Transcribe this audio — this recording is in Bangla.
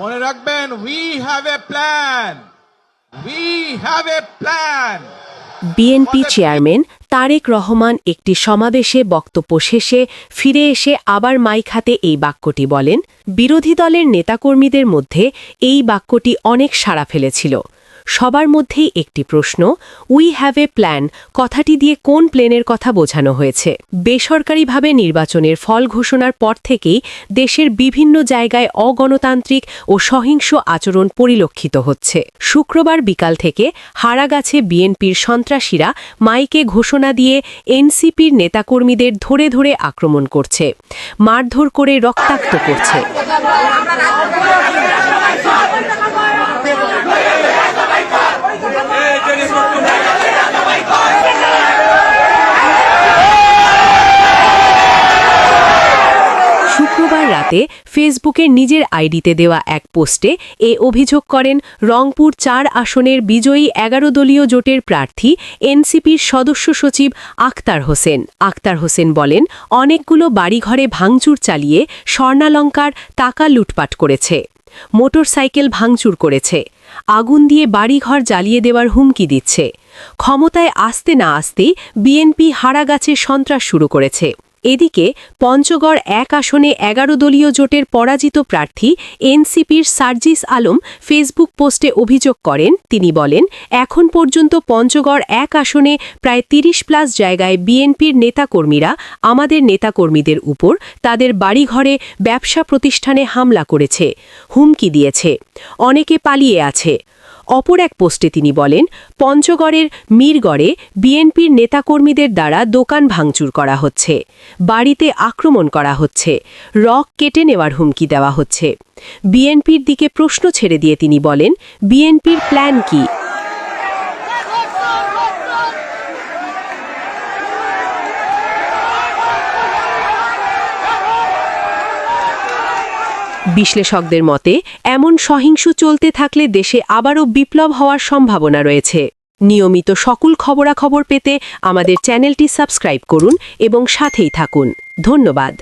মনে রাখবেন, we have a plan, we have a plan. BNP chairman Tarique Rahman একটি সমাবেশে বক্তব্য শেষে ফিরে এসে আবার মাইক হাতে এই বাক্যটি বলেন। বিরোধী দলের নেতাকর্মীদের মধ্যে এই বাক্যটি অনেক সাড়া ফেলেছিল। সবার মধ্যেই একটি প্রশ্ন, উই হ্যাভ এ প্ল্যান কথাটি দিয়ে কোন প্ল্যানের কথা বোঝানো হয়েছে? বেসরকারিভাবে নির্বাচনের ফল ঘোষণার পর থেকেই দেশের বিভিন্ন জায়গায় অগণতান্ত্রিক ও সহিংস আচরণ পরিলক্ষিত হচ্ছে। শুক্রবার বিকাল থেকে হারাগাছে বিএনপির সন্ত্রাসীরা মাইকে ঘোষণা দিয়ে এনসিপির নেতাকর্মীদের ধরে ধরে আক্রমণ করছে, মারধর করে রক্তাক্ত করছে। শুক্রবার রাতে ফেসবুকের নিজের আইডিতে দেওয়া এক পোস্টে এ অভিযোগ করেন রংপুর ৪ আসনের বিজয়ী ১১ দলীয় জোটের প্রার্থী এনসিপির সদস্য সচিব আখতার হোসেন। আখতার হোসেন বলেন, অনেকগুলো বাড়িঘরে ভাঙচুর চালিয়ে স্বর্ণালঙ্কার টাকা লুটপাট করেছে, মোটরসাইকেল ভাঙচুর করেছে, আগুন দিয়ে বাড়িঘর জ্বালিয়ে দেওয়ার হুমকি দিচ্ছে। ক্ষমতায় আসতে না আসতেই বিএনপি হারাগাছে সন্ত্রাস শুরু করেছে। এদিকে পঞ্চগড় ১ আসনে ১১ দলীয় জোটের পরাজিত প্রার্থী এনসিপির সার্জিস আলম ফেসবুক পোস্টে অভিযোগ করেন। তিনি বলেন, এখন পর্যন্ত পঞ্চগড় ১ আসনে প্রায় ৩০+ জায়গায় বিএনপির নেতাকর্মীরা আমাদের নেতাকর্মীদের উপর তাদের বাড়িঘরে, ব্যবসা প্রতিষ্ঠানে হামলা করেছে, হুমকি দিয়েছে, অনেকে পালিয়ে আছে। অপর এক পোস্টে তিনি বলেন, পঞ্চগড়ের মিরগড়ে বিএনপির নেতাকর্মীদের দ্বারা দোকান ভাঙচুর করা হচ্ছে, বাড়িতে আক্রমণ করা হচ্ছে, রক কেটে নেওয়ার হুমকি দেওয়া হচ্ছে। বিএনপির দিকে প্রশ্ন ছেড়ে দিয়ে তিনি বলেন, বিএনপির প্ল্যান কি? বিশ্লেষকদের মতে, এমন সহিংস চলতে থাকলে দেশে আবারও বিপ্লব হওয়ার সম্ভাবনা রয়েছে। নিয়মিত সকল খবরাখবর পেতে আমাদের চ্যানেলটি সাবস্ক্রাইব করুন এবং সাথেই থাকুন। ধন্যবাদ।